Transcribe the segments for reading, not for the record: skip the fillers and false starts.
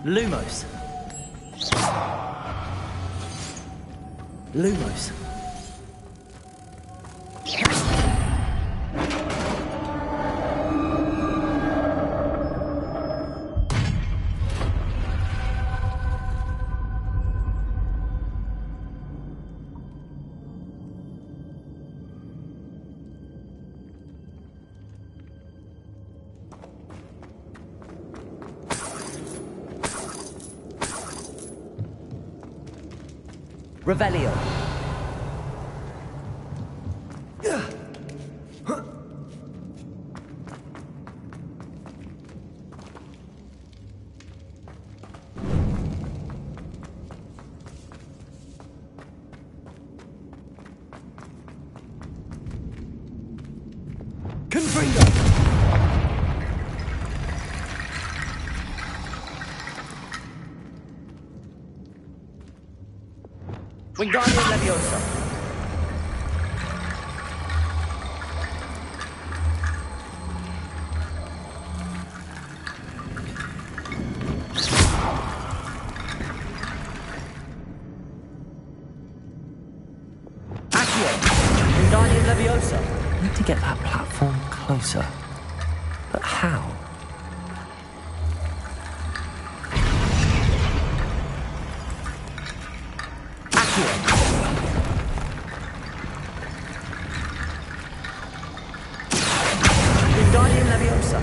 Lumos. Lumos. Revelio. Confringo. Wingardium Leviosa. Accio. Wingardium Leviosa. I need to get that platform closer. But how? Wingardium Leviosa.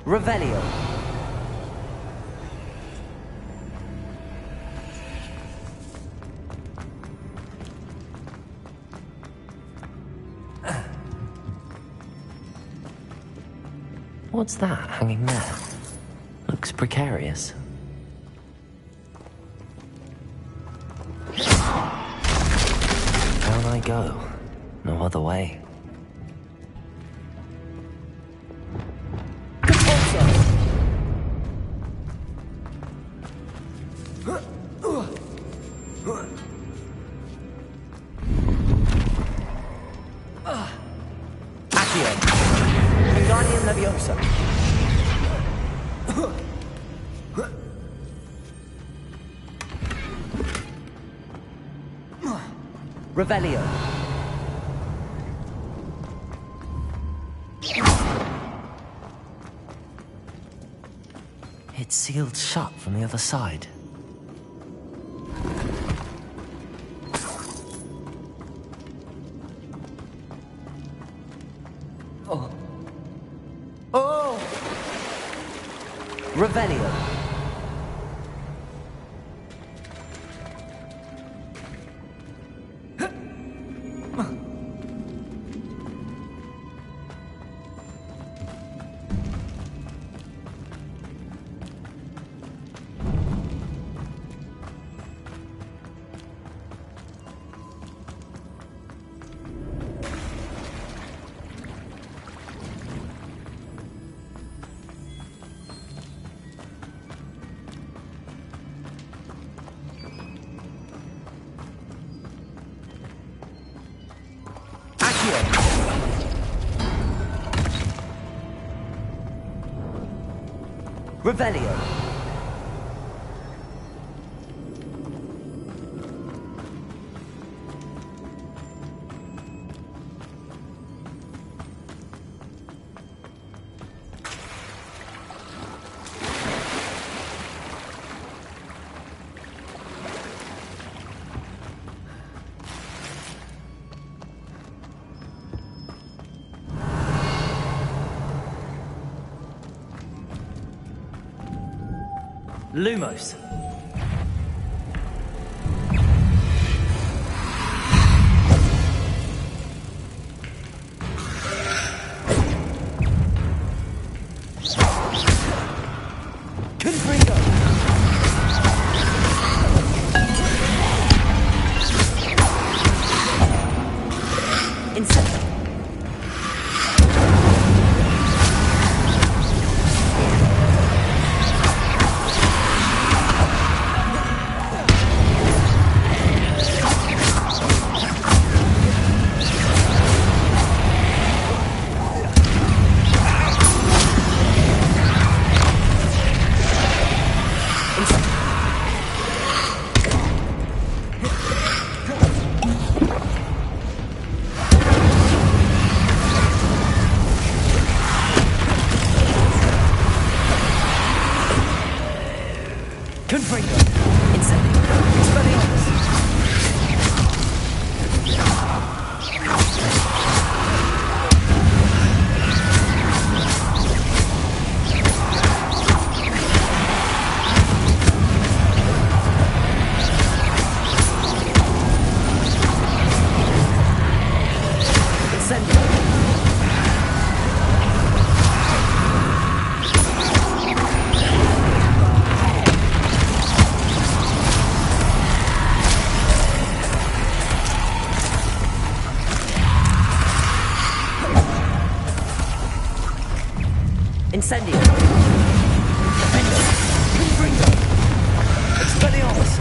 Revelio. What's that hanging there? Looks precarious. Down I go. No other way. Accio. Wingardium Leviosa. Revelio. It's sealed shut from the other side. Oh. Oh! Revelio. Revelio. Lumos. Confringo. Insect. Incendio. Incendio. Defendo. Confringo. Expelliarmus.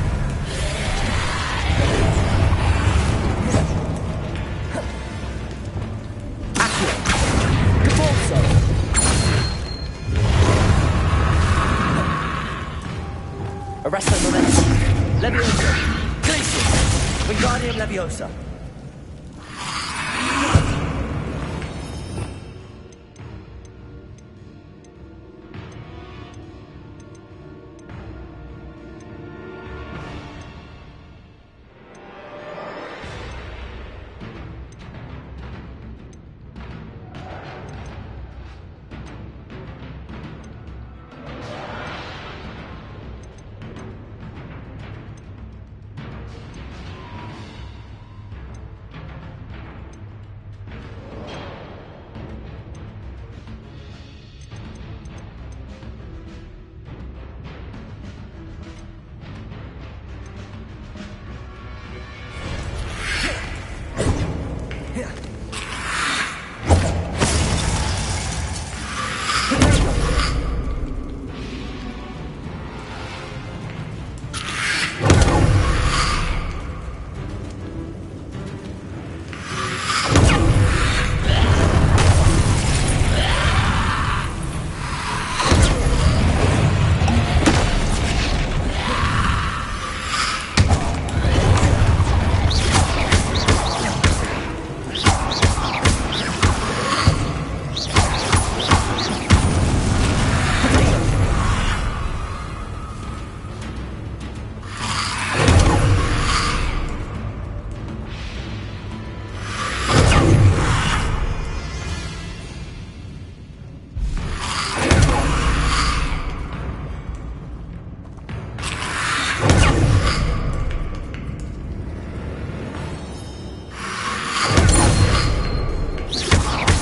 Accio. Caborso. Arresto Momentum. Leviosa. Glacius. Wingardium Leviosa.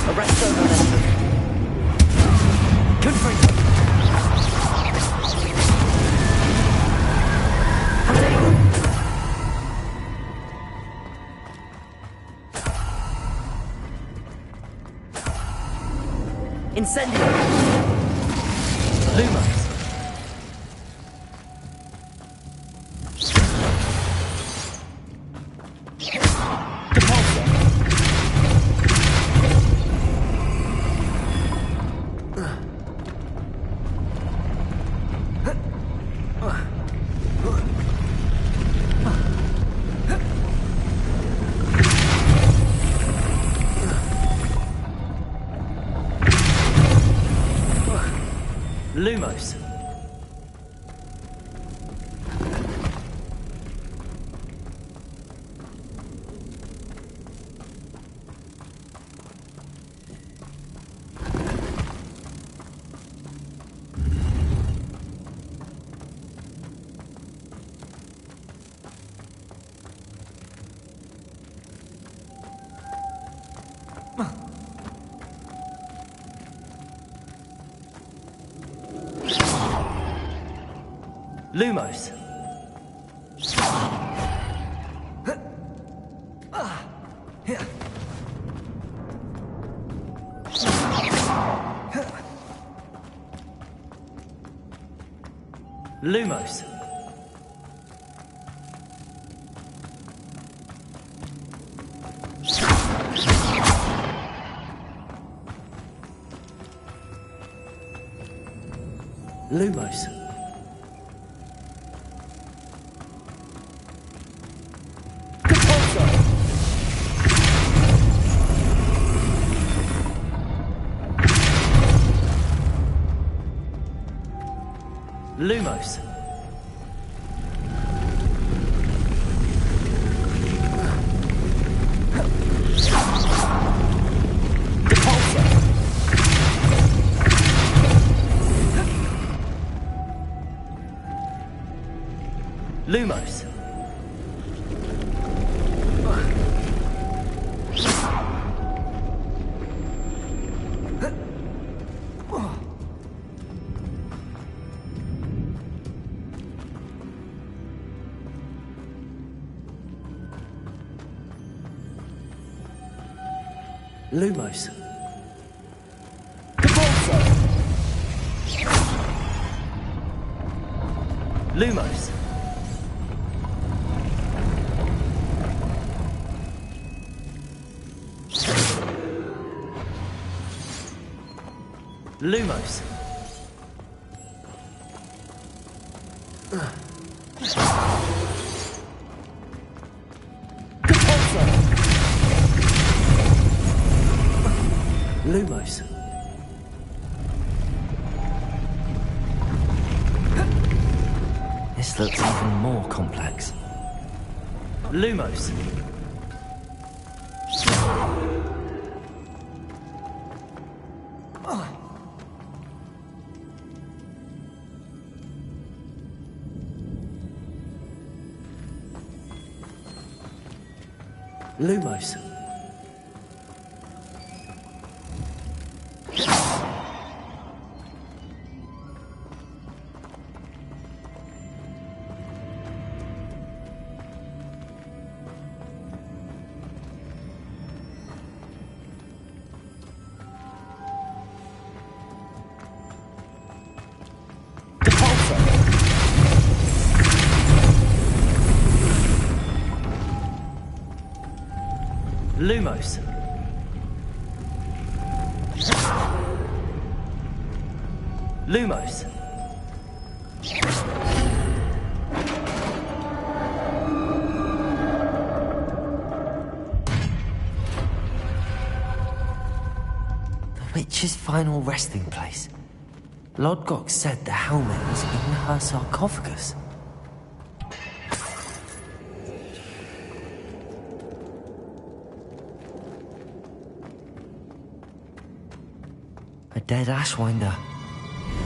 Arresto Momentum. Confringo. Incendio. Lumos. Depulso. Lumos. Lumos. Lumos. Lumos. Depulso. Lumos. Depulso. Lumos. Lumos. Depulso. Lumos. Lumos. Depulso. Lumos. This looks even more complex. Lumos. Lumos. Depulso. Lumos. Lumos. The witch's final resting place. Lodgok said the helmet was in her sarcophagus. A dead Ashwinder.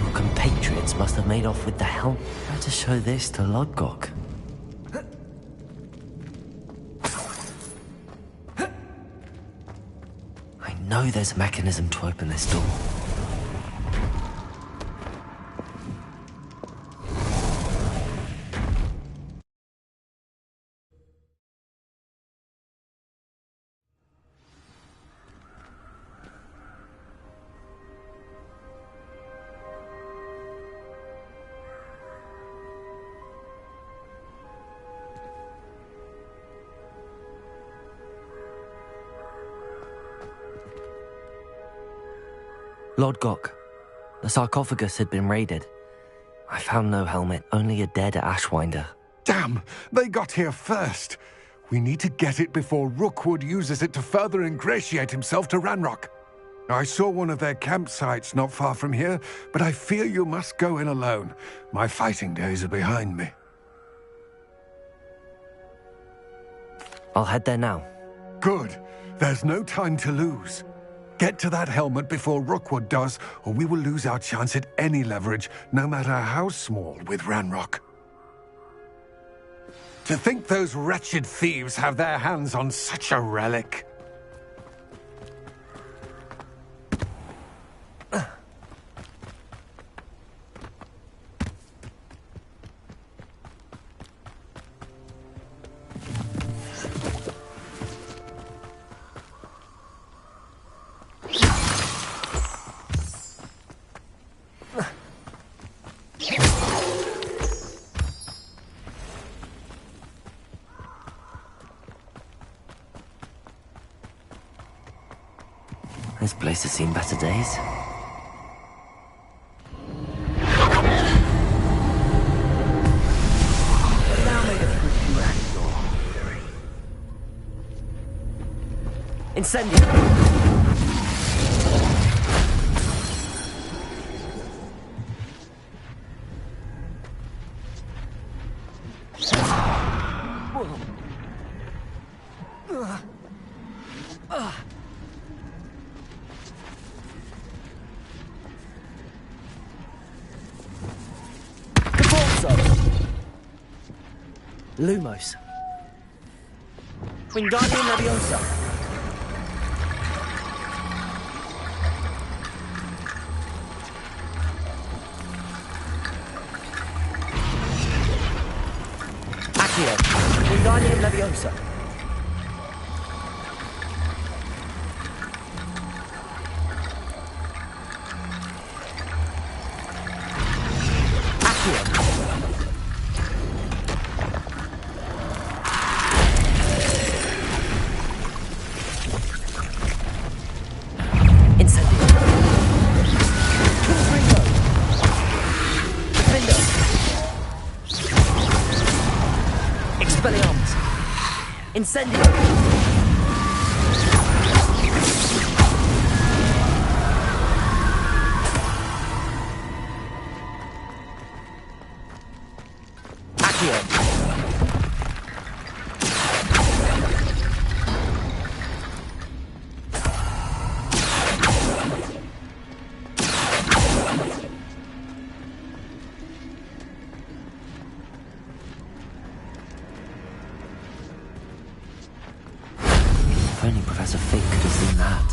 Your compatriots must have made off with the helmet. How to show this to Lodgok? I know there's a mechanism to open this door. Lodgok, the sarcophagus had been raided. I found no helmet, only a dead Ashwinder. Damn! They got here first. We need to get it before Rookwood uses it to further ingratiate himself to Ranrock. I saw one of their campsites not far from here, but I fear you must go in alone. My fighting days are behind me. I'll head there now. Good. There's no time to lose. Get to that helmet before Rookwood does, or we will lose our chance at any leverage, no matter how small, with Ranrock. To think those wretched thieves have their hands on such a relic. This place has seen better days. Incendio. Lumos. Wingardium Leviosa. Accio. Wingardium Leviosa. Incendio. Confringo. Defendo. Expelliarmus. Incendio. Accio. If only Professor Fig could have seen that.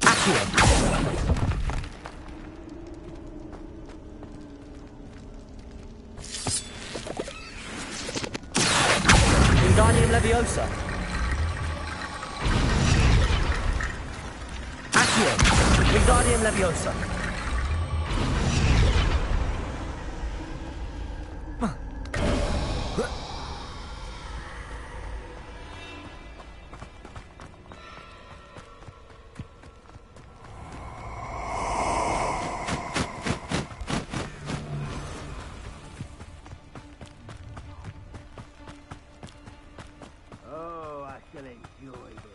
Accio. Wingardium Leviosa. Accio. Wingardium Leviosa. Oh, I shall enjoy this.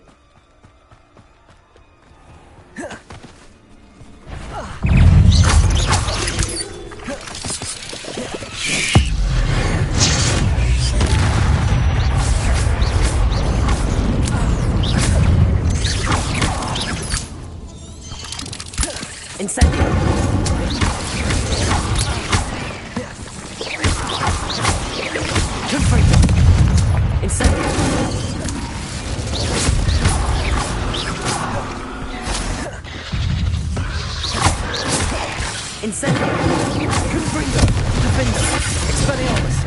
Incendio. Confringo. Incendio. Incendio. Confringo. Defendo. Expelliarmus.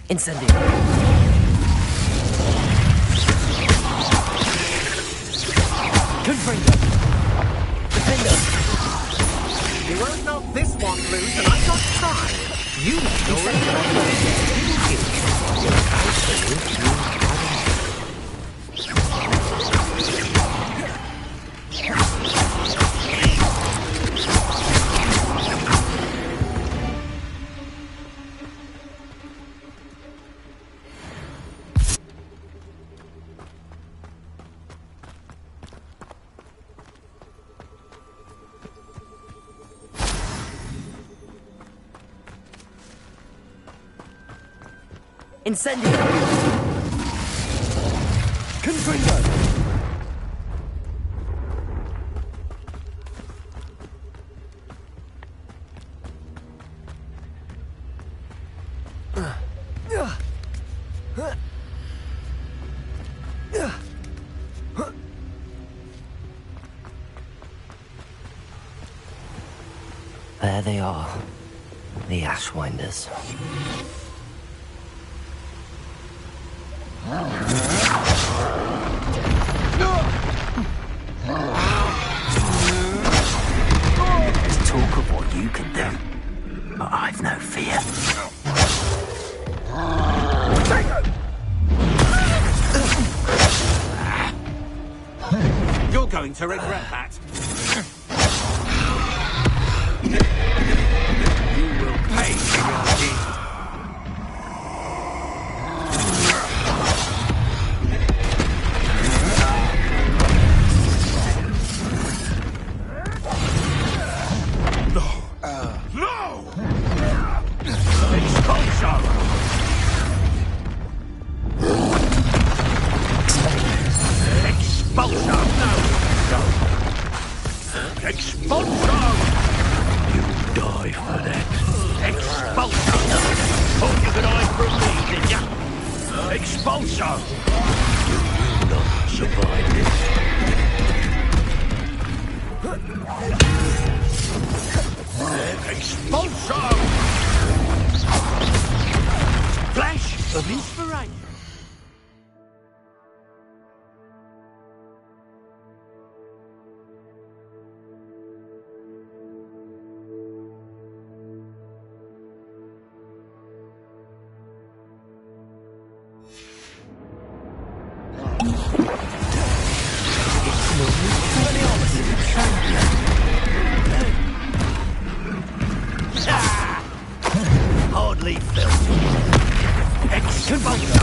Incendio. Confringo. Defendo. You won't knock this one loose, and I've got time. You know Incendio. Confringo. There they are, the Ashwinders. There's talk of what you can do, but I've no fear. you're going to regret that. You will pay for your deed. of inspiration. Hardly felt. Exposure.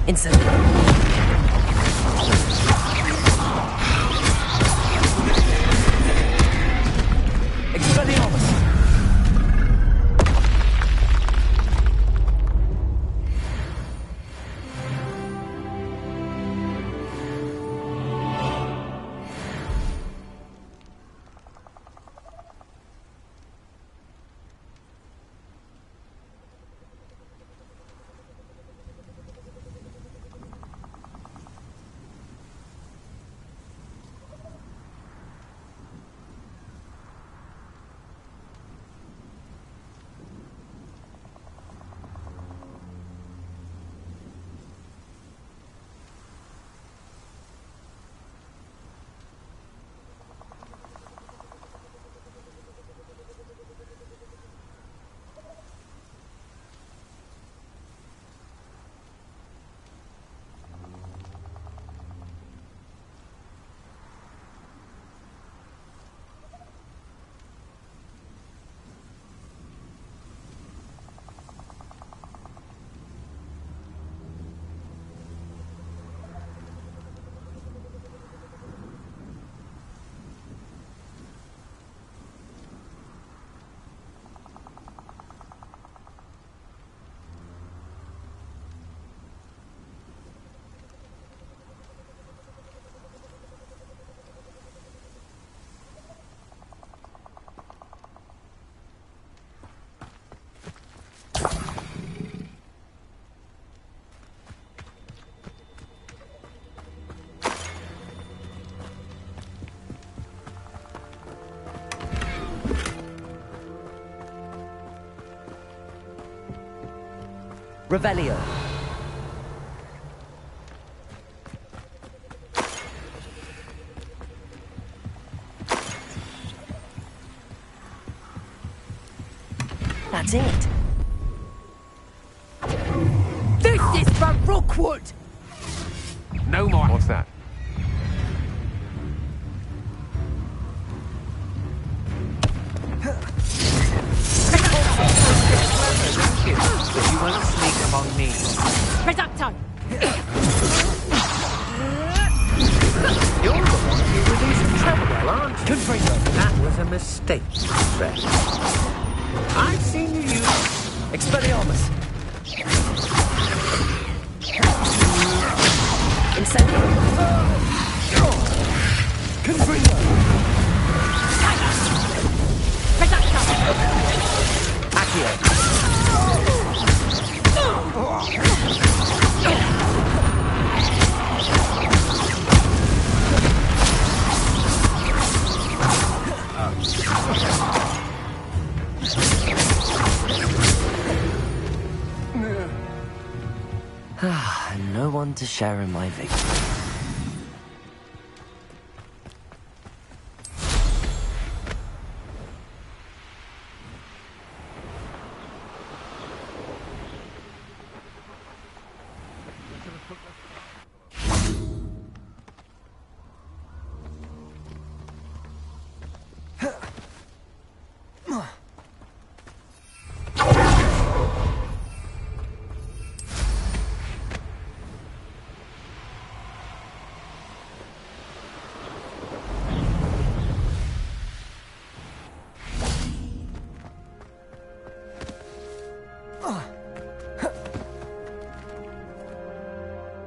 Incendio. Expelliarmus. Revelio. That's it. This is for Rookwood! No more. What's that? You won't sneak among me. Reducto! You're the one who released Treadwell, aren't you? Confringo. That was a mistake, Fred. I've seen you use... Expelliarmus. Incendio. Confringo. Reducto! Accio. one to share in my victory.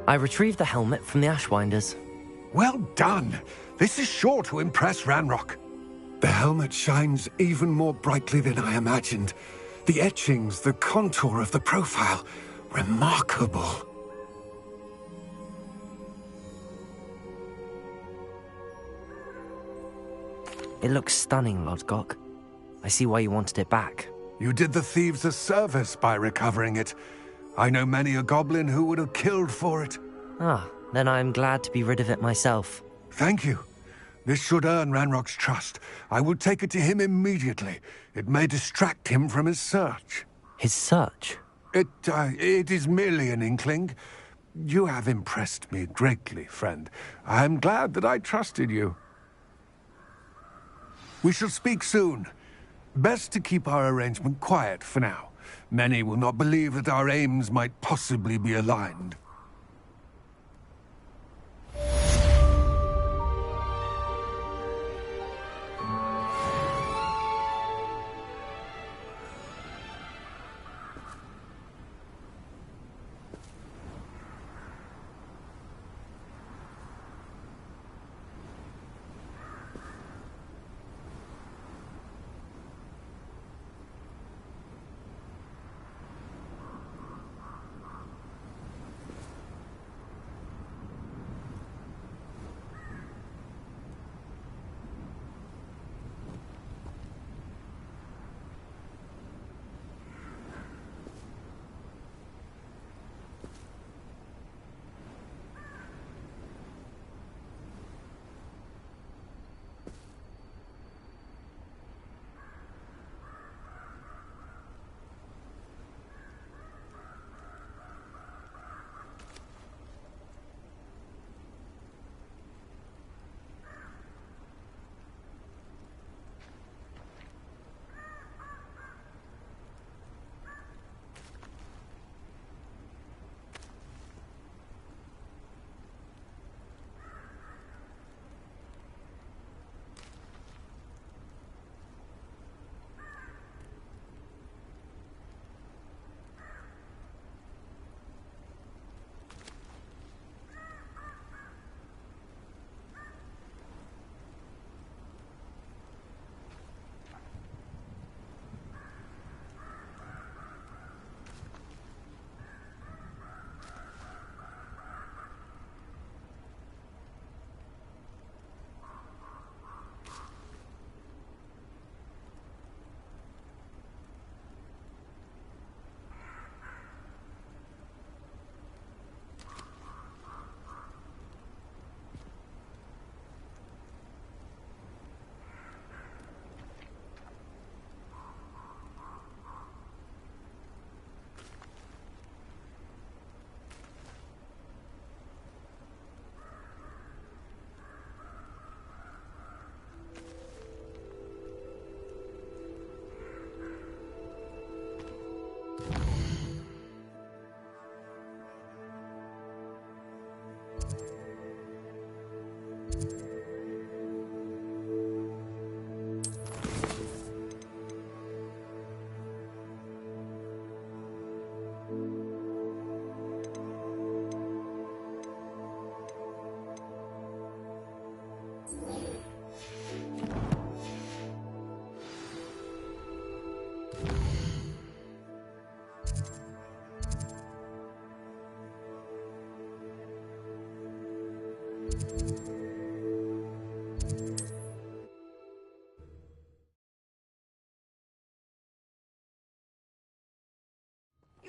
I retrieved the helmet from the Ashwinders. Well done. This is sure to impress Ranrock. The helmet shines even more brightly than I imagined. The etchings, the contour of the profile, remarkable. It looks stunning, Lodgok. I see why you wanted it back. You did the thieves a service by recovering it. I know many a goblin who would have killed for it. Ah, then I'm glad to be rid of it myself. Thank you. This should earn Ranrock's trust. I will take it to him immediately. It may distract him from his search. His search? It is merely an inkling. You have impressed me greatly, friend. I am glad that I trusted you. We shall speak soon. Best to keep our arrangement quiet for now. Many will not believe that our aims might possibly be aligned.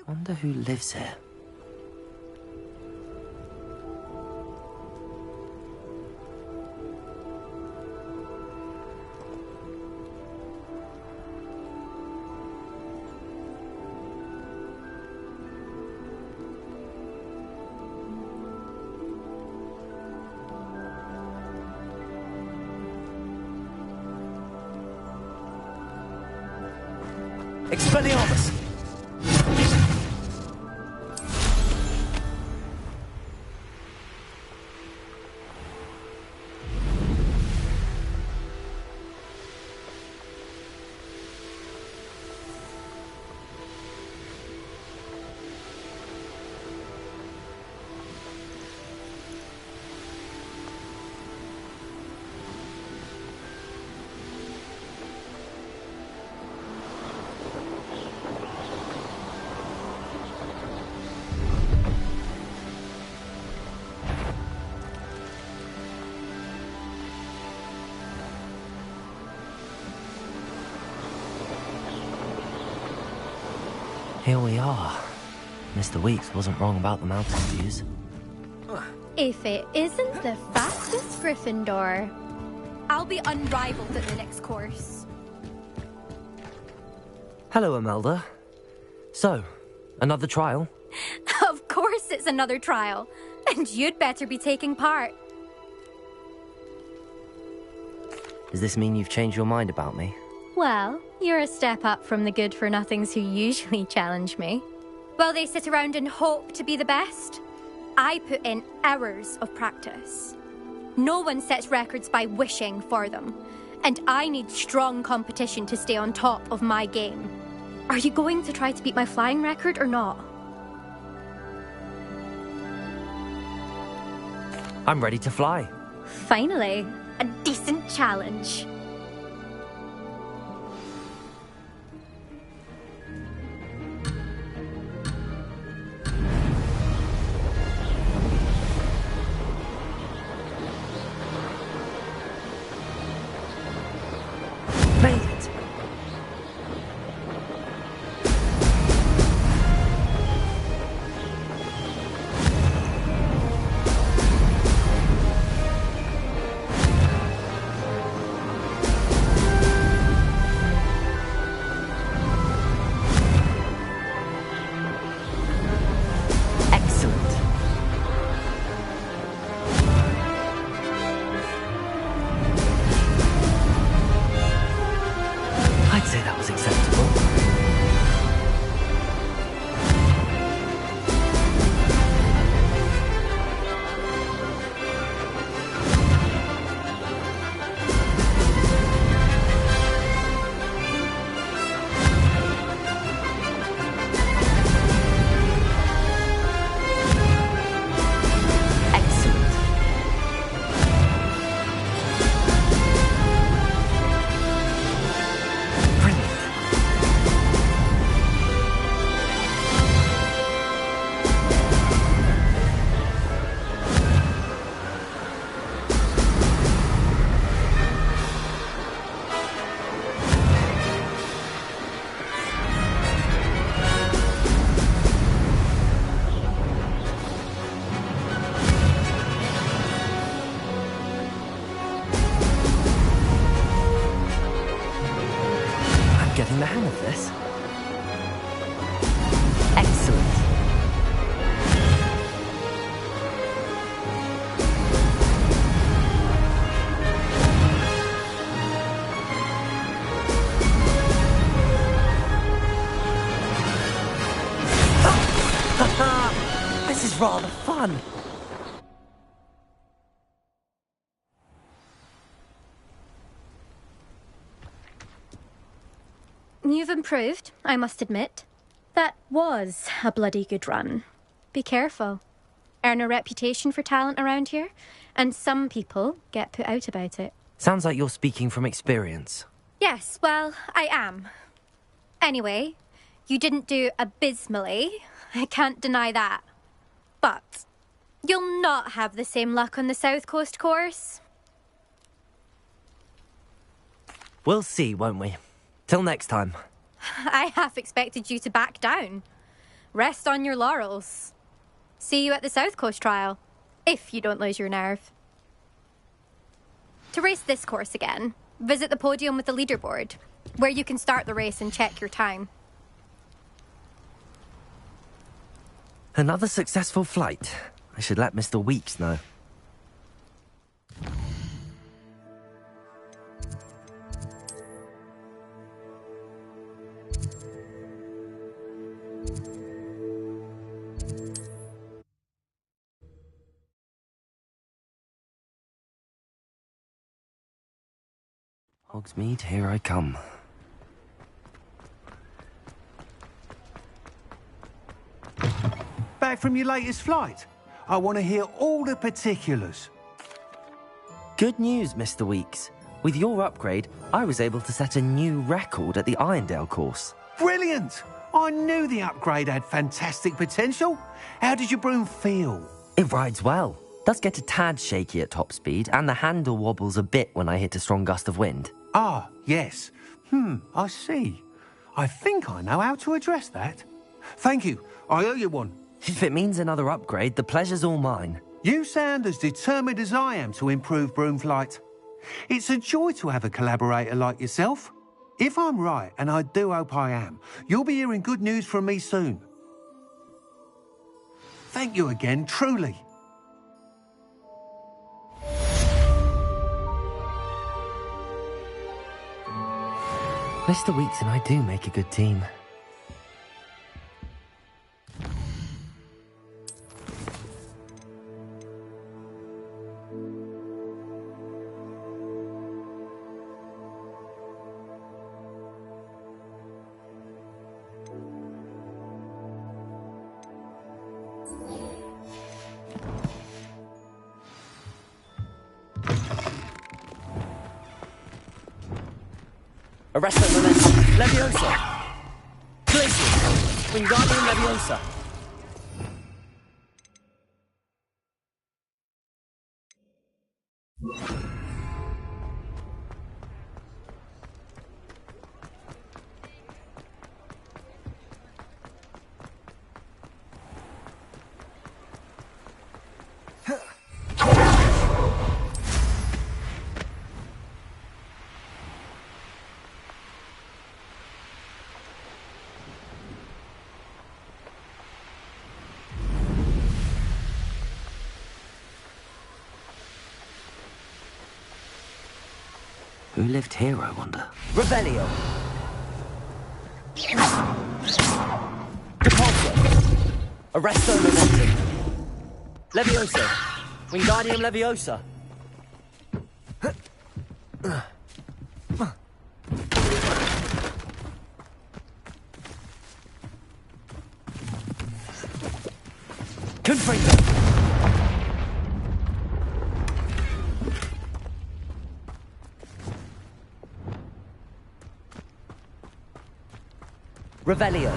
Wonder who lives here. Expelliarmus! Here we are. Mr. Weeks wasn't wrong about the mountain views. If it isn't the fastest Gryffindor. I'll be unrivaled at the next course. Hello, Imelda. So, another trial? Of course it's another trial. And you'd better be taking part. Does this mean you've changed your mind about me? Well, you're a step up from the good-for-nothings who usually challenge me. While they sit around and hope to be the best, I put in hours of practice. No one sets records by wishing for them, and I need strong competition to stay on top of my game. Are you going to try to beat my flying record or not? I'm ready to fly. Finally, a decent challenge. Made it! Excellent. I'd say that was acceptable. Excellent. Brilliant. I'm getting the hang of this. Excellent. This is rather fun. You've improved, I must admit. That was a bloody good run. Be careful. Earn a reputation for talent around here, and some people get put out about it. Sounds like you're speaking from experience. Yes, well, I am. Anyway, you didn't do abysmally. I can't deny that. But you'll not have the same luck on the South Coast course. We'll see, won't we? Till next time. I half expected you to back down. Rest on your laurels. See you at the South Coast trial, if you don't lose your nerve. To race this course again, visit the podium with the leaderboard, where you can start the race and check your time. Another successful flight. I should let Mr. Weeks know. Hogsmeade, here I come. Back from your latest flight? I want to hear all the particulars. Good news, Mr. Weeks. With your upgrade, I was able to set a new record at the Irondale course. Brilliant! I knew the upgrade had fantastic potential. How did your broom feel? It rides well. Does get a tad shaky at top speed, and the handle wobbles a bit when I hit a strong gust of wind. Ah, yes. I see. I think I know how to address that. Thank you. I owe you one. If it means another upgrade, the pleasure's all mine. You sound as determined as I am to improve broom flight. It's a joy to have a collaborator like yourself. If I'm right, and I do hope I am, you'll be hearing good news from me soon. Thank you again, truly. Mr. Weeks and I do make a good team. Arresto momentum. Leviosa. Glacius. Wingardium Leviosa. Who lived here, I wonder? Revelio. Depulso. Arresto momentum. Leviosa. Wingardium Leviosa. Confringo. Revelio.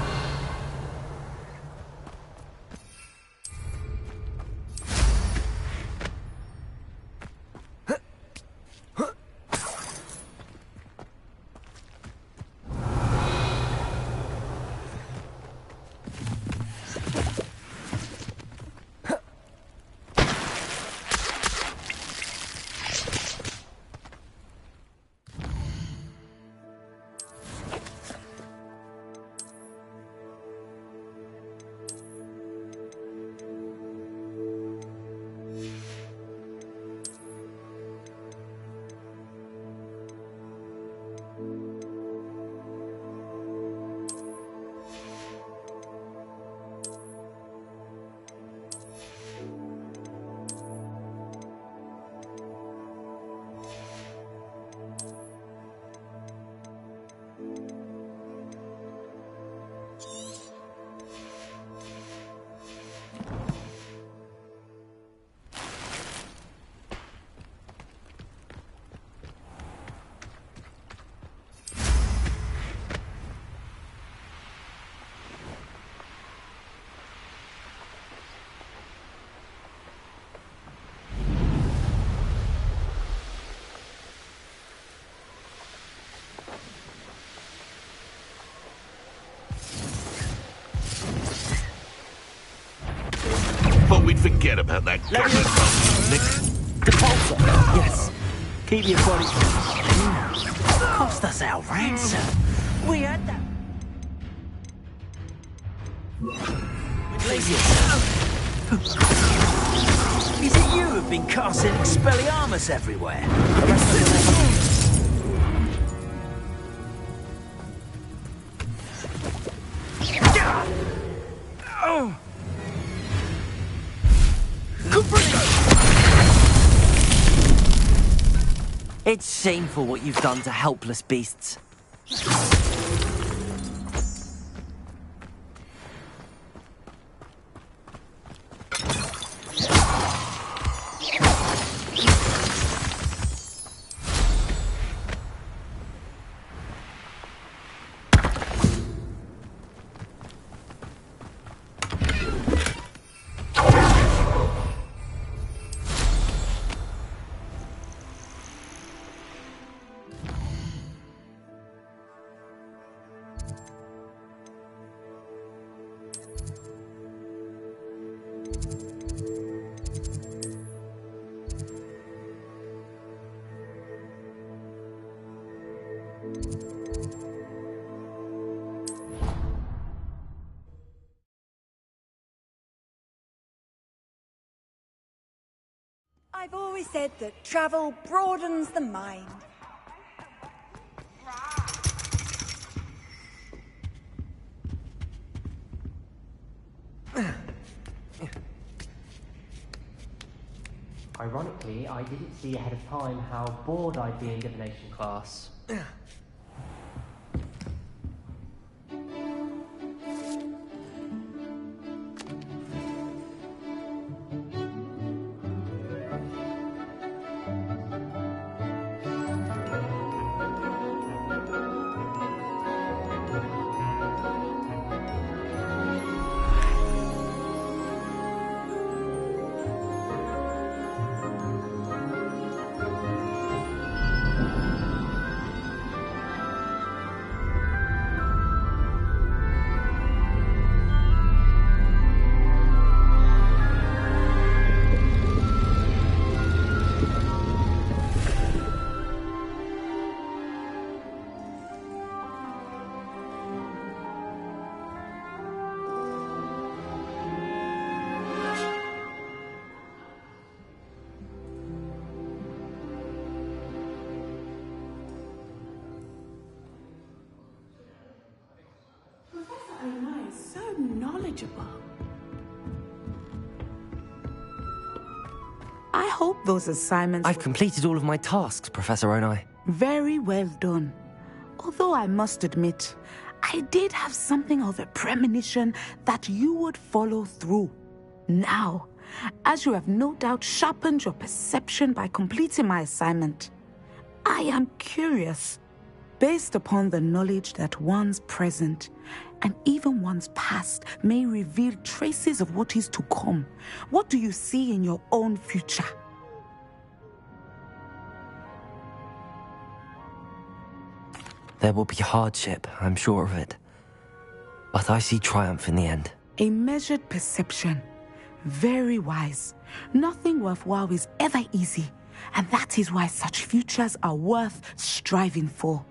Thought we'd forget about that government Nick. Depulso. Yes. Keep your body. Cost us our ransom. We had that. Glacius. Is it you who've been casting Expelliarmus everywhere? Arresto momentum. It's shameful what you've done to helpless beasts. I've always said that travel broadens the mind. Ironically, I didn't see ahead of time how bored I'd be in divination class. So knowledgeable. I hope those assignments... I've completed all of my tasks, Professor Onai. Very well done. Although I must admit, I did have something of a premonition that you would follow through. Now, as you have no doubt sharpened your perception by completing my assignment, I am curious, based upon the knowledge that one's present and even one's past may reveal traces of what is to come. What do you see in your own future? There will be hardship, I'm sure of it. But I see triumph in the end. A measured perception. Very wise. Nothing worthwhile is ever easy, and that is why such futures are worth striving for.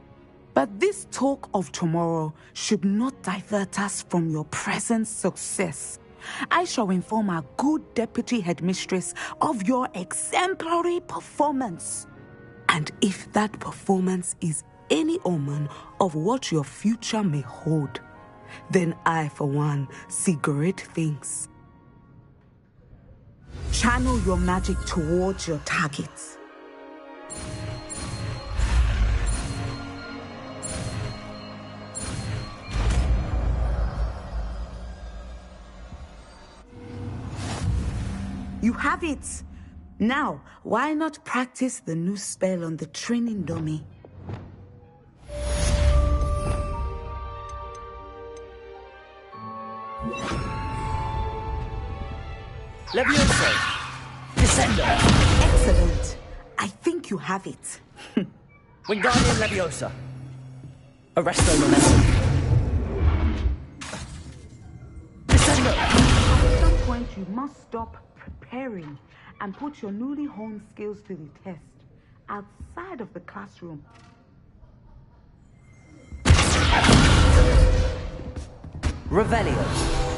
But this talk of tomorrow should not divert us from your present success. I shall inform our good deputy headmistress of your exemplary performance. And if that performance is any omen of what your future may hold, then I, for one, see great things. Channel your magic towards your targets. You have it! Now, why not practice the new spell on the training dummy? Levioso! Descendo! Excellent! I think you have it. Wingardium Leviosa! Arresto Momentum! Descendo! At some point, you must stop preparing and put your newly honed skills to the test outside of the classroom. Revelio!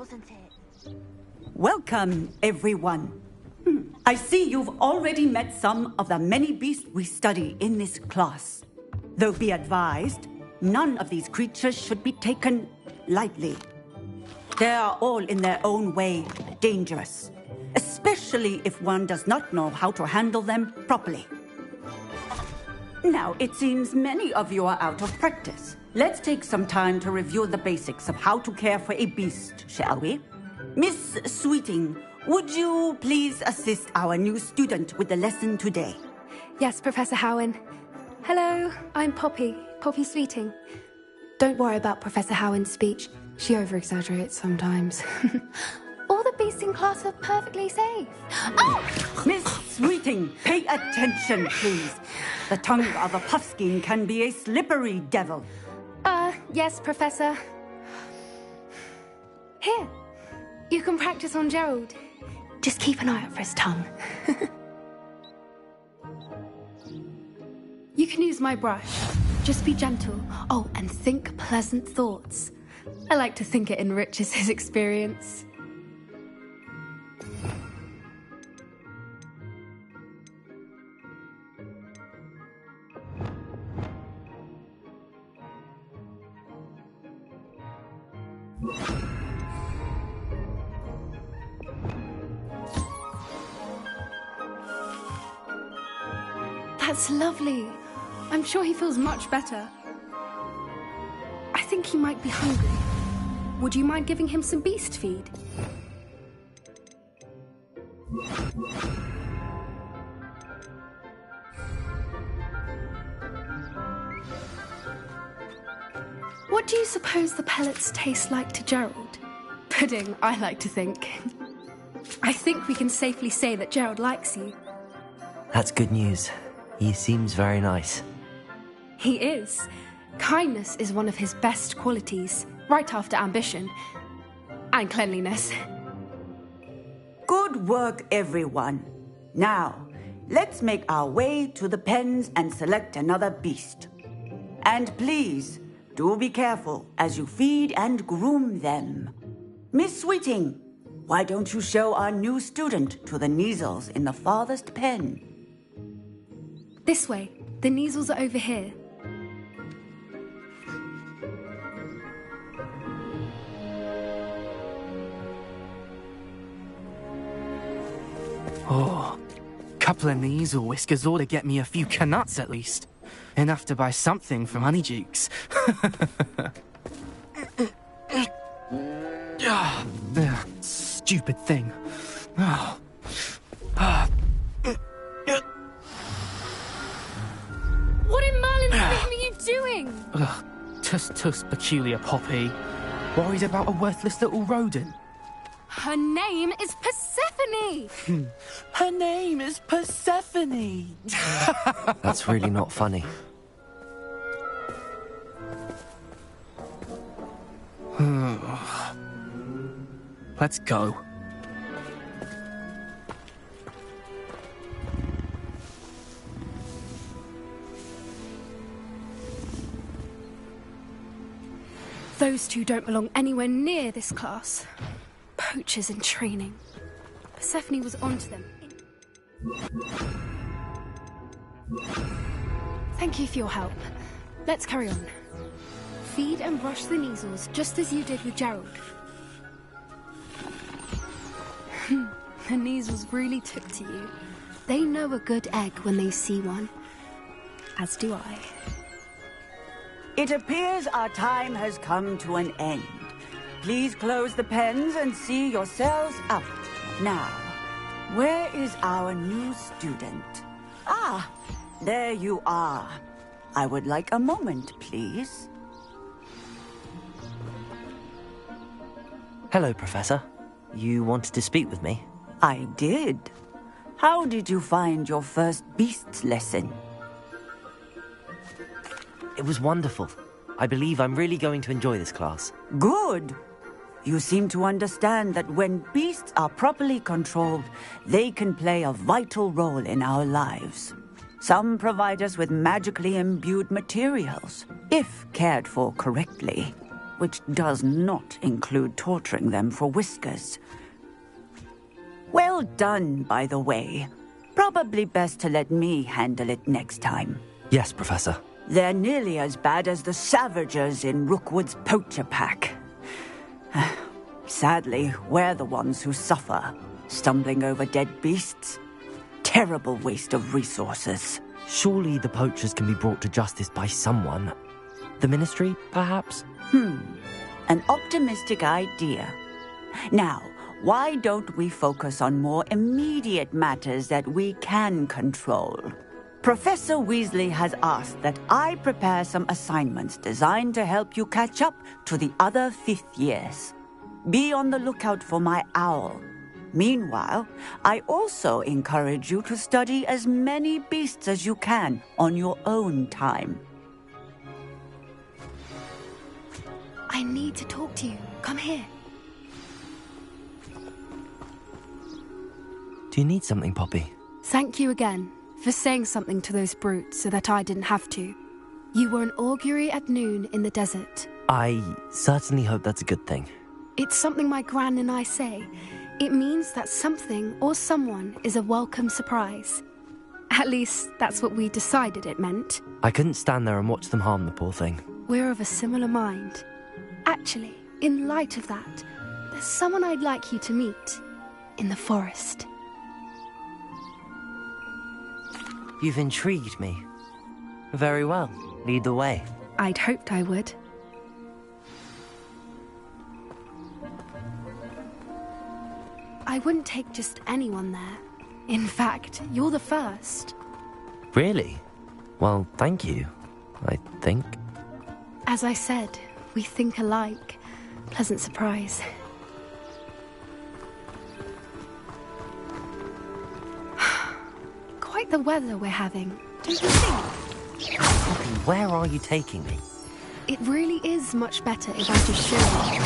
wasn't it? Welcome, everyone. I see you've already met some of the many beasts we study in this class. Though be advised, none of these creatures should be taken lightly. They are all in their own way dangerous, especially if one does not know how to handle them properly. Now, it seems many of you are out of practice. Let's take some time to review the basics of how to care for a beast, shall we? Miss Sweeting, would you please assist our new student with the lesson today? Yes, Professor Howen. Hello, I'm Poppy Sweeting. Don't worry about Professor Howen's speech. She over-exaggerates sometimes. All the beasts in class are perfectly safe. Oh! Miss Sweeting, pay attention, please. The tongue of a puffskein can be a slippery devil. Yes, Professor. Here, you can practice on Gerald. Just keep an eye out for his tongue. You can use my brush. Just be gentle. Oh, and think pleasant thoughts. I like to think it enriches his experience. That's lovely. I'm sure he feels much better. I think he might be hungry. Would you mind giving him some beast feed? What do you suppose the pellets taste like to Gerald? Pudding, I like to think. I think we can safely say that Gerald likes you. That's good news. He seems very nice. He is. Kindness is one of his best qualities, right after ambition. And cleanliness. Good work, everyone. Now, let's make our way to the pens and select another beast. And please, do be careful as you feed and groom them. Miss Sweeting, why don't you show our new student to the Kneazles in the farthest pen? This way. The Kneazles are over here. Oh, couple of Kneazle whiskers ought to get me a few canuts at least. Enough to buy something from Honeydukes. Stupid thing. What in Merlin's name are you doing? Tuss, peculiar Poppy. Worried about a worthless little rodent? Her name is Persephone! Her name is Persephone! That's really not funny. Let's go. Those two don't belong anywhere near this class. Poachers in training. Persephone was onto them. Thank you for your help. Let's carry on. Feed and brush the Kneazles just as you did with Gerald. The Kneazles really took to you. They know a good egg when they see one. As do I. It appears our time has come to an end. Please close the pens and see yourselves out. Now, where is our new student? Ah, there you are. I would like a moment, please. Hello, Professor. You wanted to speak with me? I did. How did you find your first beasts lesson? It was wonderful. I believe I'm really going to enjoy this class. Good. You seem to understand that when beasts are properly controlled, they can play a vital role in our lives. Some provide us with magically imbued materials, if cared for correctly. which does not include torturing them for whiskers. Well done, by the way. Probably best to let me handle it next time. Yes, Professor. They're nearly as bad as the Savagers in Rookwood's poacher pack. Sadly, we're the ones who suffer, stumbling over dead beasts. Terrible waste of resources. Surely the poachers can be brought to justice by someone. The Ministry, perhaps? An optimistic idea. Now, why don't we focus on more immediate matters that we can control? Professor Weasley has asked that I prepare some assignments designed to help you catch up to the other 5th years. Be on the lookout for my owl. Meanwhile, I also encourage you to study as many beasts as you can on your own time. I need to talk to you. Come here. Do you need something, Poppy? Thank you again for saying something to those brutes so that I didn't have to. You were an augury at noon in the desert. I certainly hope that's a good thing. It's something my gran and I say. It means that something or someone is a welcome surprise. At least, that's what we decided it meant. I couldn't stand there and watch them harm the poor thing. We're of a similar mind. Actually, in light of that, there's someone I'd like you to meet. In the forest. You've intrigued me. Very well. Lead the way. I'd hoped I would. I wouldn't take just anyone there. In fact, you're the first. Really? Well, thank you, I think. As I said, we think alike. Pleasant surprise. Quite the weather we're having, don't you think? Poppy, where are you taking me? It really is much better if I just show you.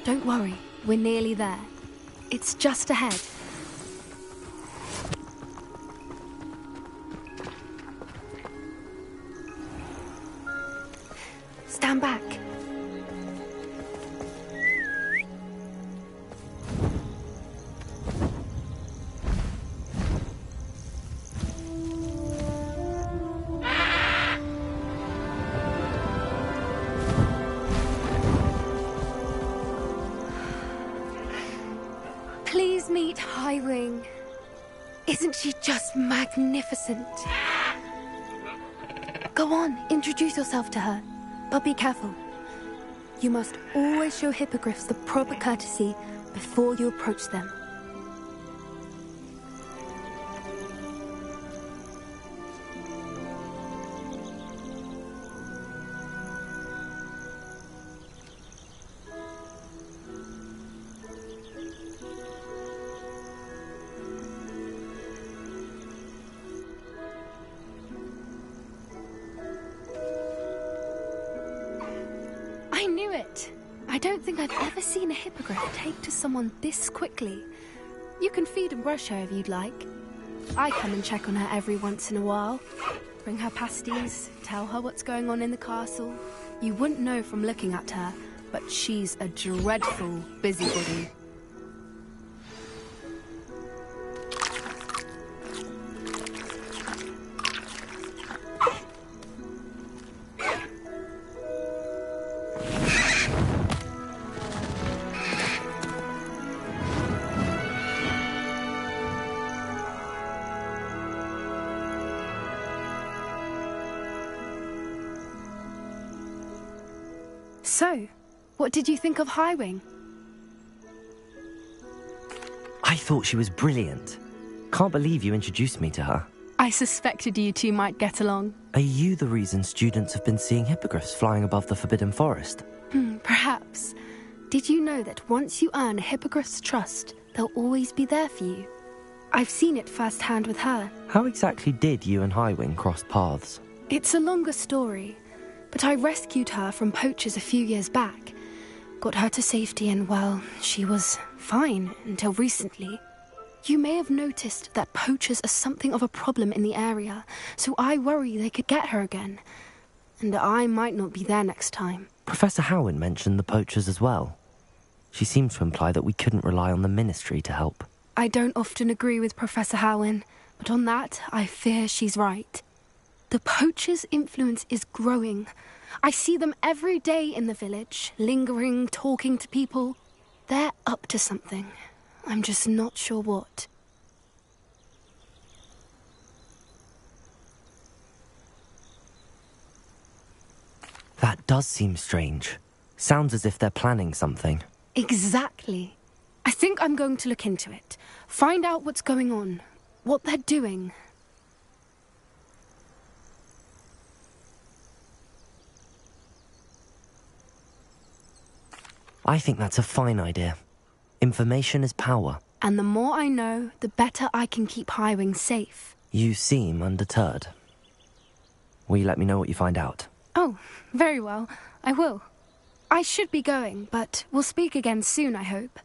Don't worry, we're nearly there. It's just ahead. Stand back. Please meet Highwing. Isn't she just magnificent? Go on, introduce yourself to her. But be careful. You must always show hippogriffs the proper courtesy before you approach them. I knew it! I don't think I've ever seen a hippogriff take to someone this quickly. You can feed and brush her if you'd like. I come and check on her every once in a while. Bring her pasties, tell her what's going on in the castle. You wouldn't know from looking at her, but she's a dreadful busybody. So, what did you think of Highwing? I thought she was brilliant. Can't believe you introduced me to her. I suspected you two might get along. Are you the reason students have been seeing hippogriffs flying above the Forbidden Forest? Perhaps. Did you know that once you earn a hippogriff's trust, they'll always be there for you? I've seen it firsthand with her. How exactly did you and Highwing cross paths? It's a longer story, but I rescued her from poachers a few years back. Got her to safety and, well, she was fine until recently. You may have noticed that poachers are something of a problem in the area, so I worry they could get her again. And I might not be there next time. Professor Howin mentioned the poachers as well. She seemed to imply that we couldn't rely on the Ministry to help. I don't often agree with Professor Howin, but on that, I fear she's right. The poachers' influence is growing. I see them every day in the village, lingering, talking to people. They're up to something. I'm just not sure what. That does seem strange. Sounds as if they're planning something. Exactly. I think I'm going to look into it. Find out what's going on. What they're doing. I think that's a fine idea. Information is power. And the more I know, the better I can keep Highwing safe. You seem undeterred. Will you let me know what you find out? Oh, very well. I will. I should be going, but we'll speak again soon, I hope.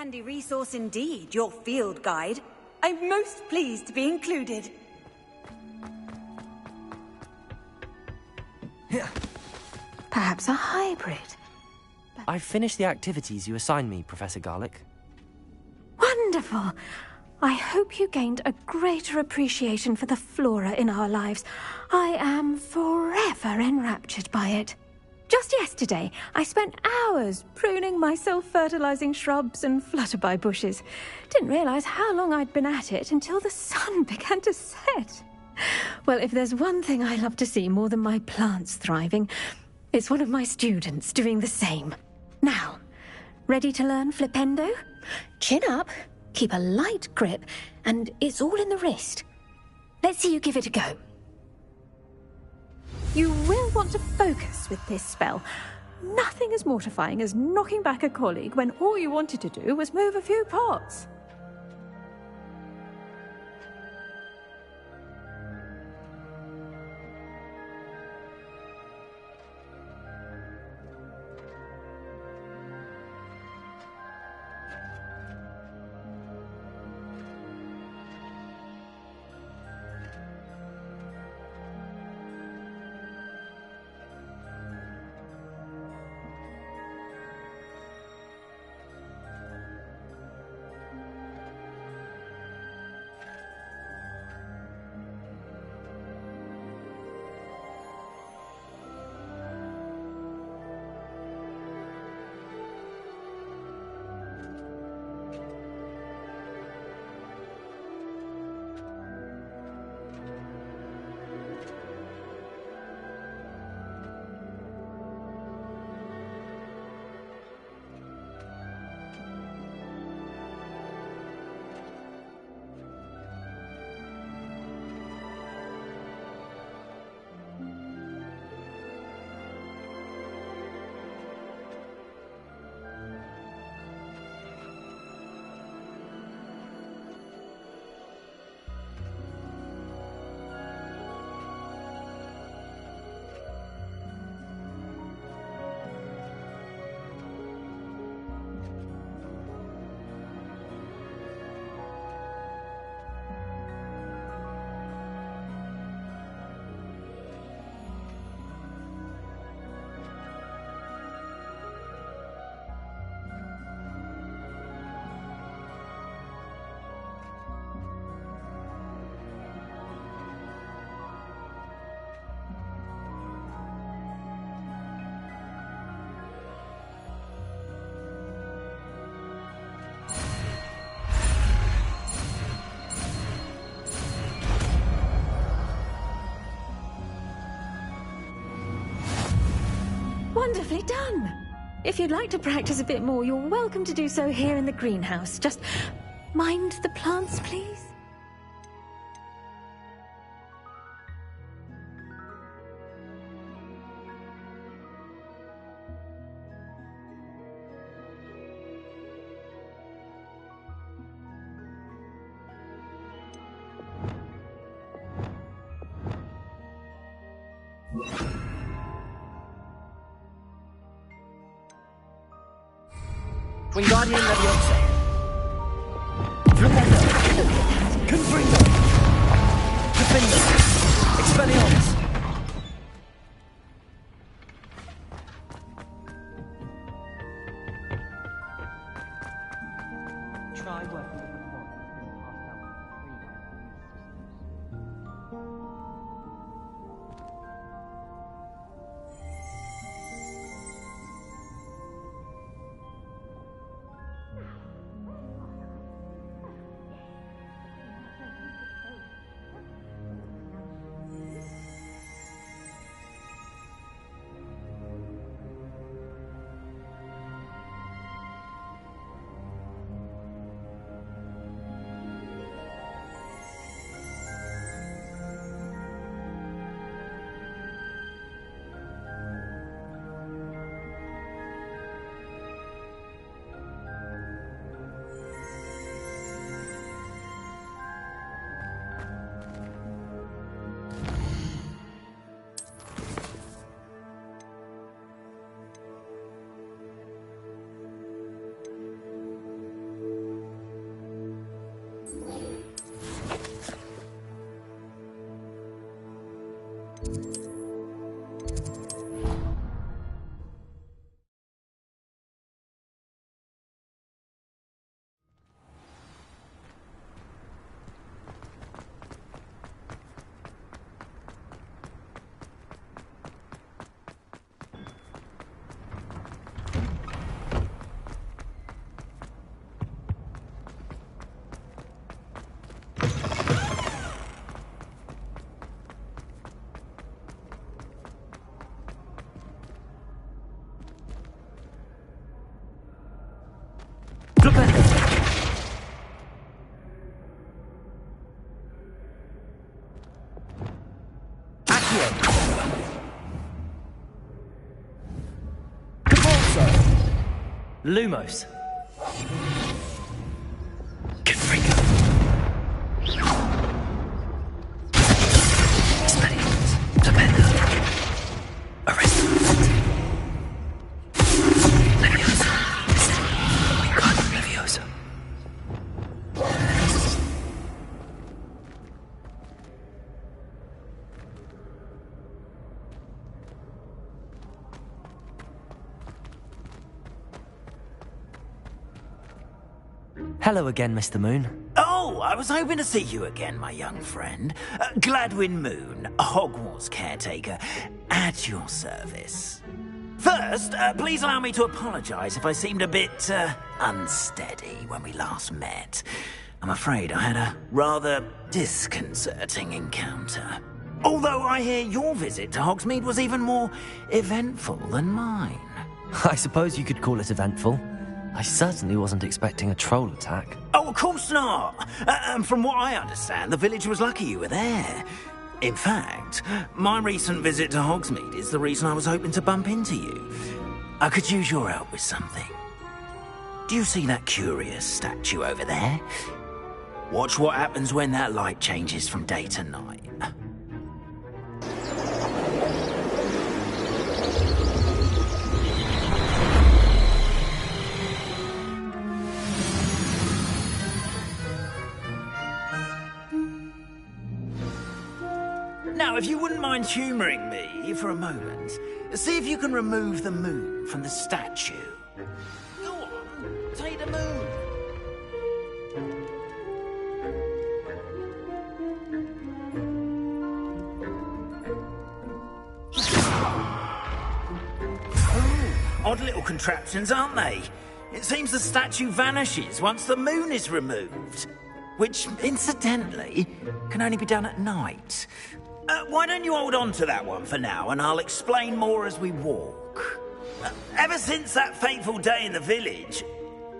handy resource indeed, your field guide. I'm most pleased to be included. Perhaps a hybrid. I've finished the activities you assigned me, Professor Garlick. Wonderful! I hope you gained a greater appreciation for the flora in our lives. I am forever enraptured by it. Just yesterday, I spent hours pruning my self-fertilizing shrubs and flutterby bushes. Didn't realize how long I'd been at it until the sun began to set. Well, if there's one thing I love to see more than my plants thriving, it's one of my students doing the same. Now, ready to learn Flipendo? Chin up, keep a light grip, and it's all in the wrist. Let's see you give it a go. You will want to focus with this spell. Nothing as mortifying as knocking back a colleague when all you wanted to do was move a few pots. Wonderfully done! If you'd like to practice a bit more, you're welcome to do so here in the greenhouse. Just mind the plants, please. Wingardium Leviosa. Flipendo. Confringo. Defendo. Expelliarmus. Try working with the font and pass out 3 Caporzo! Lumos. Confringo. Expelliarmus. Flipendo. Arresto. Leviosa. Wingardium Leviosa. Hello again, Mr. Moon. Oh, I was hoping to see you again, my young friend. Gladwin Moon, Hogwarts caretaker, at your service. First, please allow me to apologize if I seemed a bit, unsteady when we last met. I'm afraid I had a rather disconcerting encounter. Although I hear your visit to Hogsmeade was even more eventful than mine. I suppose you could call it eventful. I certainly wasn't expecting a troll attack. Oh, of course not. And from what I understand, the village was lucky you were there. In fact, my recent visit to Hogsmeade is the reason I was hoping to bump into you. I could use your help with something. Do you see that curious statue over there? Watch what happens when that light changes from day to night. Now, if you wouldn't mind humouring me for a moment, see if you can remove the moon from the statue. Go on, take the moon. Oh, odd little contraptions, aren't they? It seems the statue vanishes once the moon is removed. Which, incidentally, can only be done at night. Why don't you hold on to that one for now, and I'll explain more as we walk. Ever since that fateful day in the village,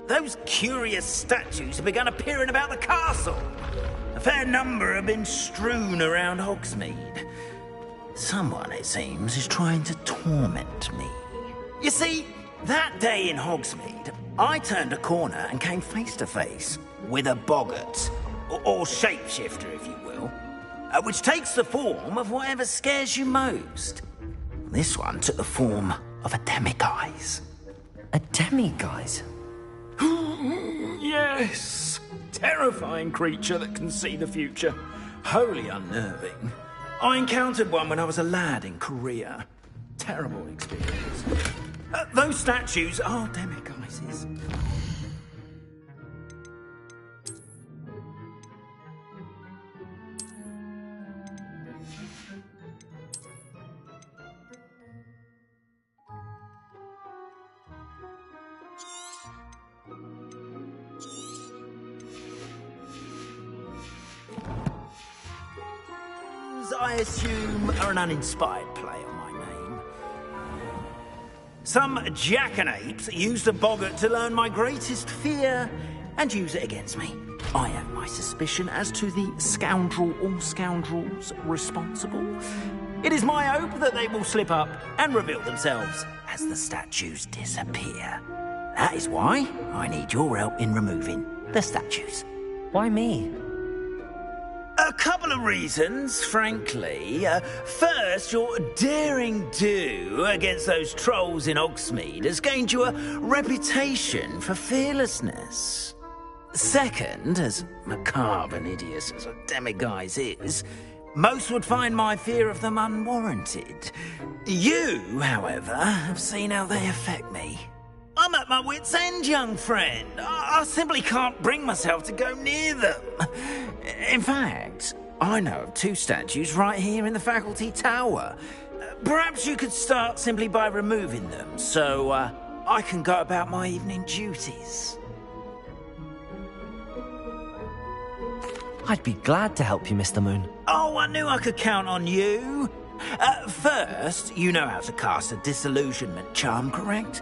those curious statues have begun appearing about the castle. A fair number have been strewn around Hogsmeade. Someone, it seems, is trying to torment me. You see, that day in Hogsmeade, I turned a corner and came face to face with a boggart, or shapeshifter, if you will. Which takes the form of whatever scares you most. This one took the form of a demiguise. A demiguise? Yes! Terrifying creature that can see the future. Wholly unnerving. I encountered one when I was a lad in Korea. Terrible experience. Those statues are demiguises. I assume, are an uninspired play on my name. Some jackanapes used a boggart to learn my greatest fear and use it against me. I have my suspicion as to the scoundrel or scoundrels responsible. It is my hope that they will slip up and reveal themselves as the statues disappear. That is why I need your help in removing the statues. Why me? A couple of reasons, frankly. First, your daring do against those trolls in Hogsmeade has gained you a reputation for fearlessness. Second, as macabre and hideous as a demiguise is, most would find my fear of them unwarranted. You, however, have seen how they affect me. I'm at my wit's end, young friend. I simply can't bring myself to go near them. In fact, I know of two statues right here in the faculty tower. Perhaps you could start simply by removing them, so I can go about my evening duties. I'd be glad to help you, Mr. Moon. Oh, I knew I could count on you. First, you know how to cast a disillusionment charm, correct?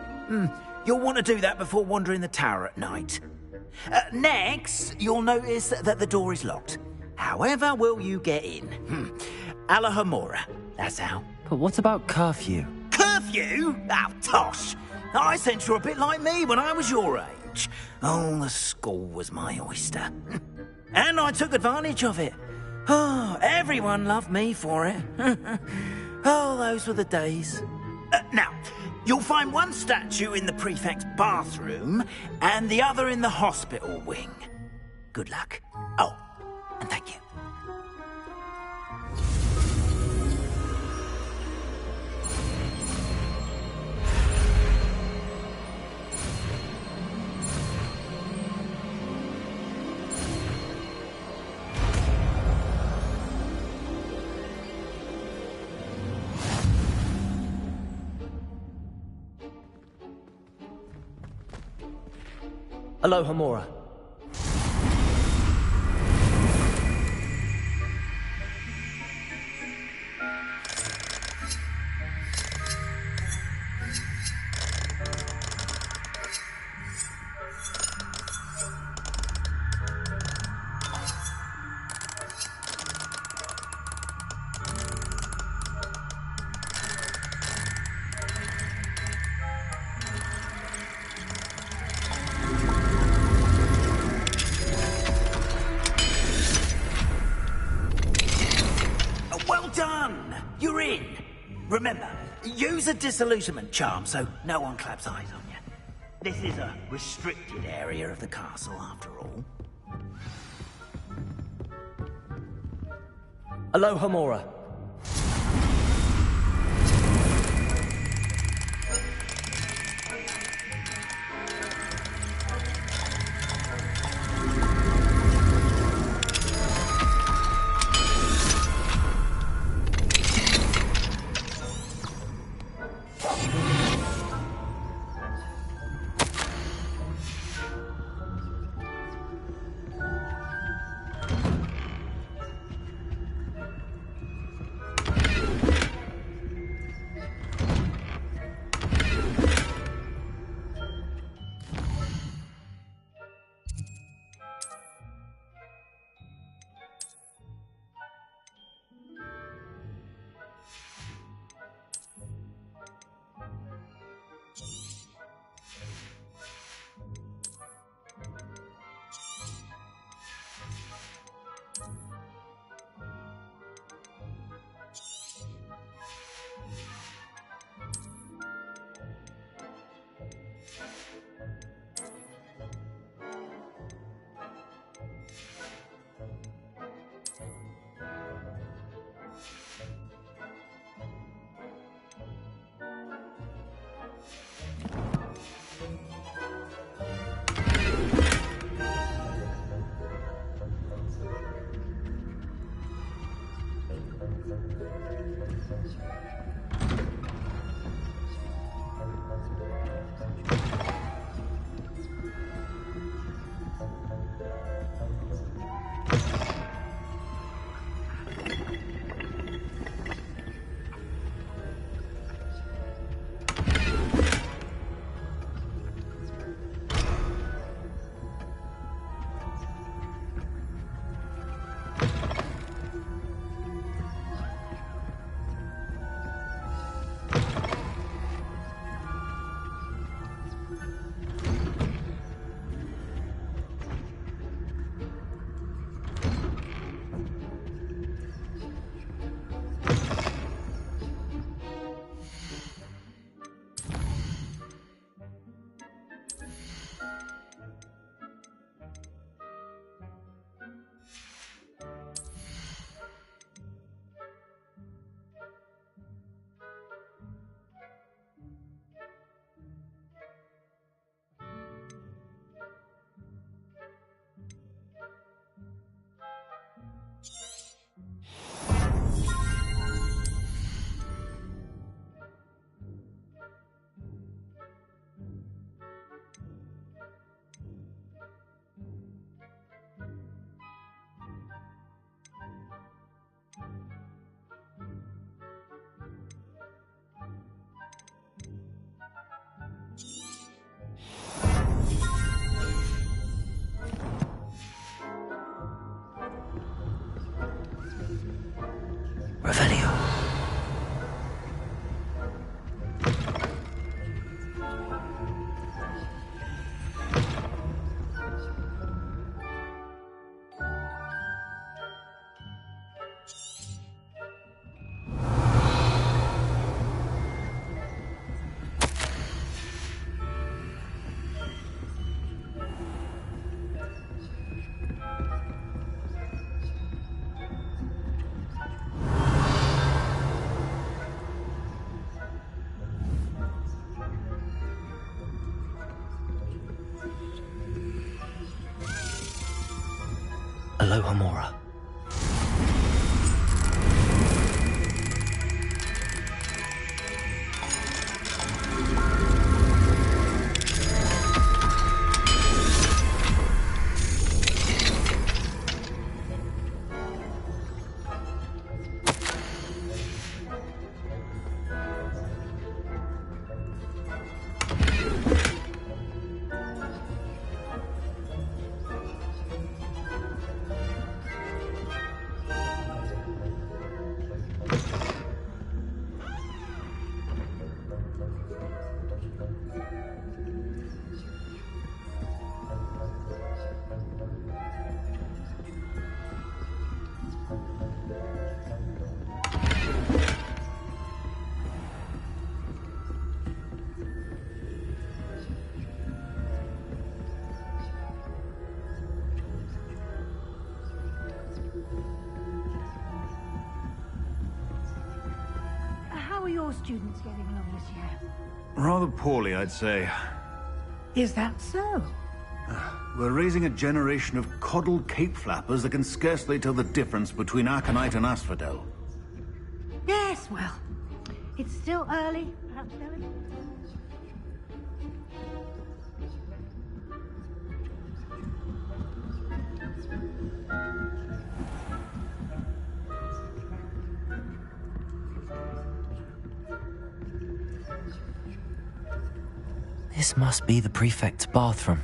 You'll want to do that before wandering the tower at night. Next, you'll notice that the door is locked. However will you get in? Alahomora. That's how. But what about curfew? Curfew? Oh, tosh! I sense you're a bit like me when I was your age. Oh, the school was my oyster. And I took advantage of it. Oh, everyone loved me for it. Oh, those were the days. Now, you'll find one statue in the prefect's bathroom and the other in the hospital wing. Good luck. Oh, and thank you. Alohomora. You're in. Remember, use a disillusionment charm so no one claps eyes on you. This is a restricted area of the castle, after all. Alohomora. Revelio. Aloha Mora. How are your students getting along this year? Rather poorly, I'd say. Is that so? We're raising a generation of coddled cape flappers that can scarcely tell the difference between Aconite and Asphodel. Yes, well, it's still early. Perhaps very... This must be the prefect's bathroom.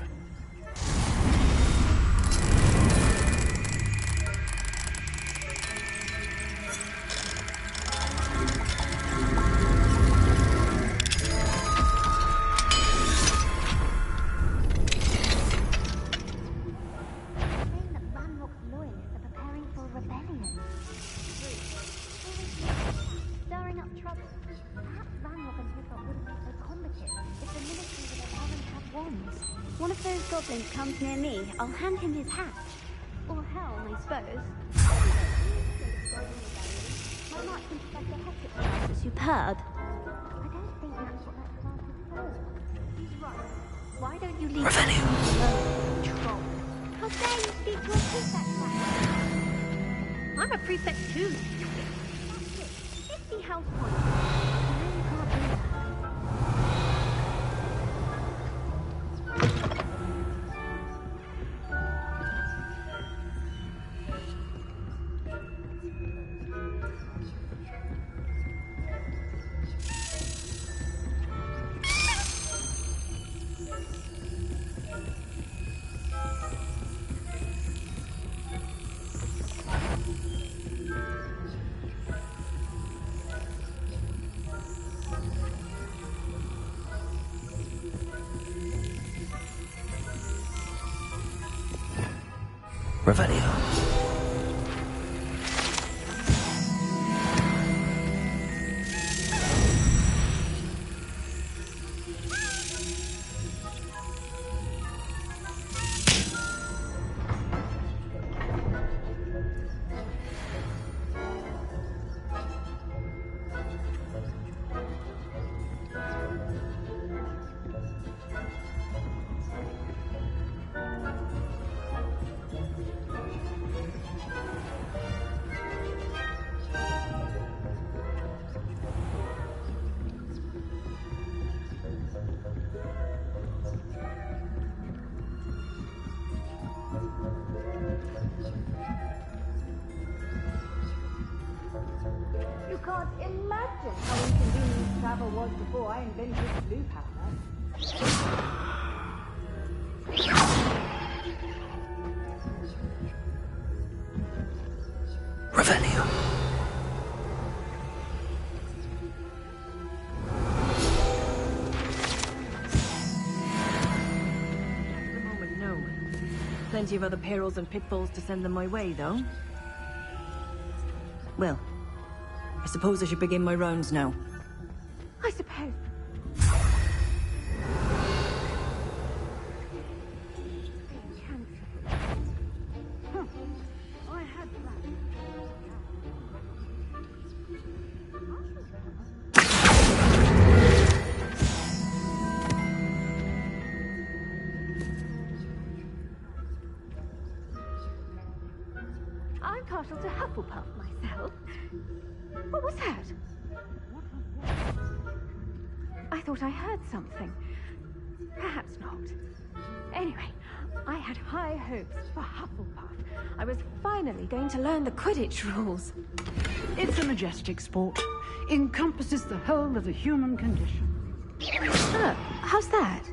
One of those goblins comes near me, I'll hand him his hat. Or helm, I suppose. My march from Professor Hector's class is superb. I don't think that's what that class is for. He's right. Why don't you leave him alone, troll? How dare you speak to a prefect like that? I'm a prefect too. That's it. 50 house points. You really can't do that. Revelio. You can't imagine how inconvenient travel was before I invented blue powder. Revelio. Plenty of other perils and pitfalls to send them my way, though. Well, I suppose I should begin my rounds now. I suppose. I had I'm partial to Hufflepuff myself. What was that? I thought I heard something. Perhaps not. Anyway, I had high hopes for Hufflepuff. I was finally going to learn the Quidditch rules. It's a majestic sport. Encompasses the whole of the human condition. Oh, how's that?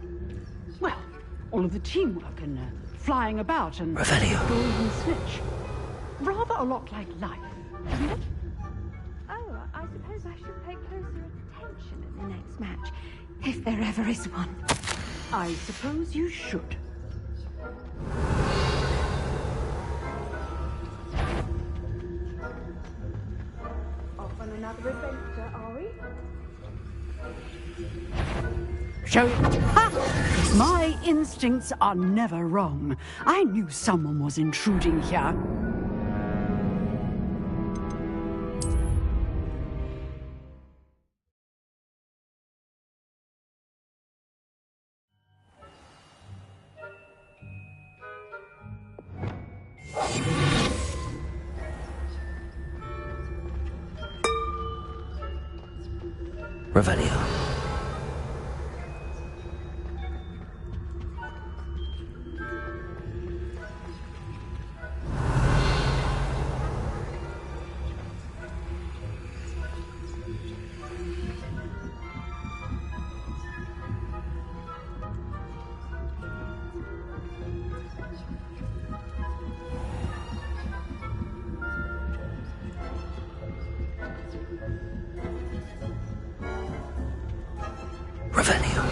Well, all of the teamwork and flying about and Revelio. golden snitch. Rather a lot like life, isn't it? Oh, I suppose I should pay closer attention in the next match, if there ever is one. I suppose you should. Off on another adventure, are we? Show it. Ha! My instincts are never wrong. I knew someone was intruding here. Revelio. Revelio.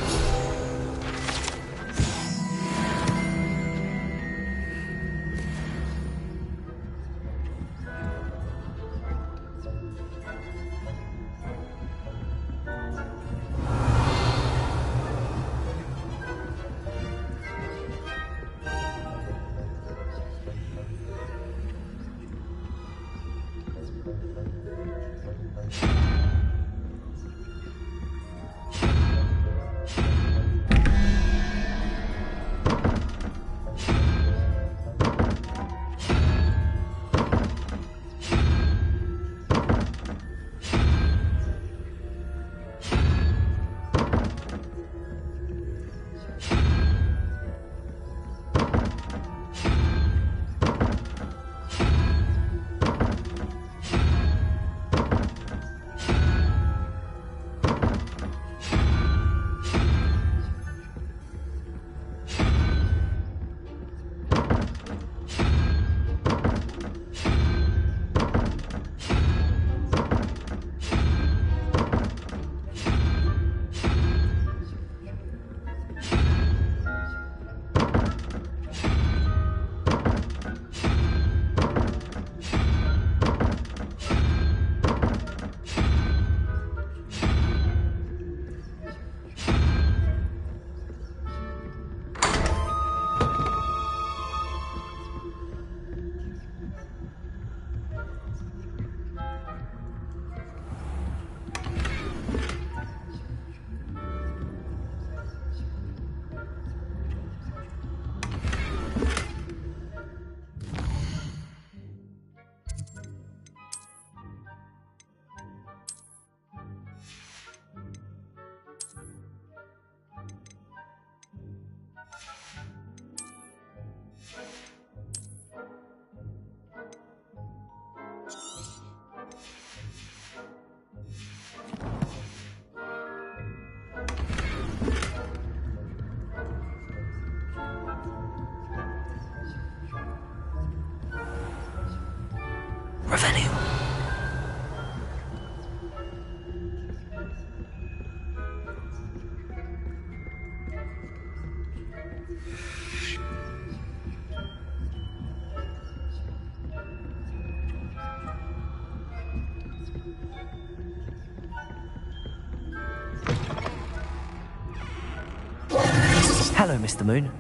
Hello, Mr. Moon.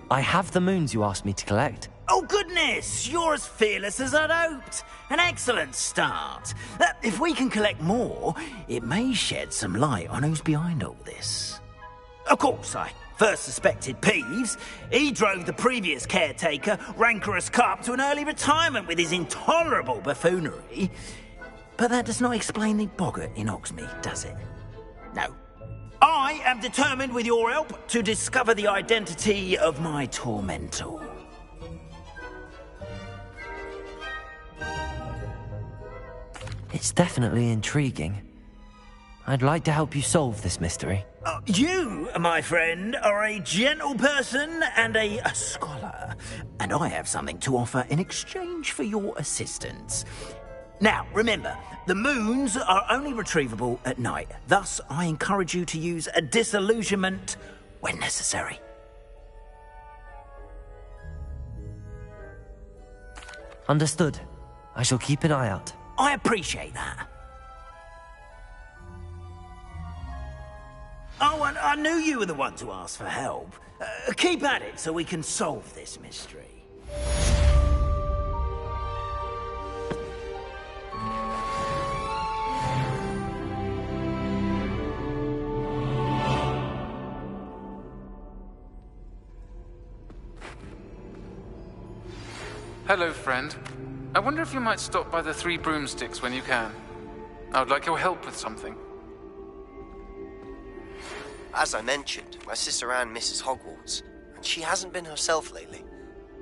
I have the moons you asked me to collect. Oh, goodness! You're as fearless as I'd hoped. An excellent start. If we can collect more, it may shed some light on who's behind all this. Of course, I first suspected Peeves. He drove the previous caretaker, Rancorous Carp, to an early retirement with his intolerable buffoonery. But that does not explain the boggart in Hogsmeade, does it? No. I am determined, with your help, to discover the identity of my tormentor. It's definitely intriguing. I'd like to help you solve this mystery. You, my friend, are a gentle person and a scholar, and I have something to offer in exchange for your assistance. Now, remember, the moons are only retrievable at night. Thus, I encourage you to use a disillusionment when necessary. Understood. I shall keep an eye out. I appreciate that. Oh, and I knew you were the one to ask for help. Keep at it so we can solve this mystery. Hello, friend. I wonder if you might stop by the Three Broomsticks when you can. I would like your help with something. As I mentioned, my sister Anne misses Hogwarts, and she hasn't been herself lately.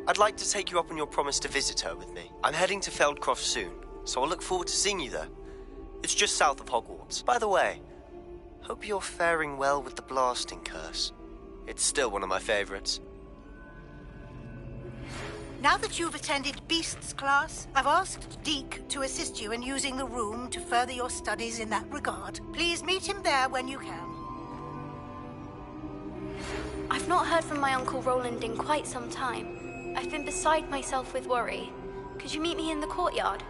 I'd like to take you up on your promise to visit her with me. I'm heading to Feldcroft soon, so I'll look forward to seeing you there. It's just south of Hogwarts. By the way, hope you're faring well with the blasting curse. It's still one of my favorites. Now that you've attended Beasts class, I've asked Deke to assist you in using the room to further your studies in that regard. Please meet him there when you can. I've not heard from my Uncle Roland in quite some time. I've been beside myself with worry. Could you meet me in the courtyard?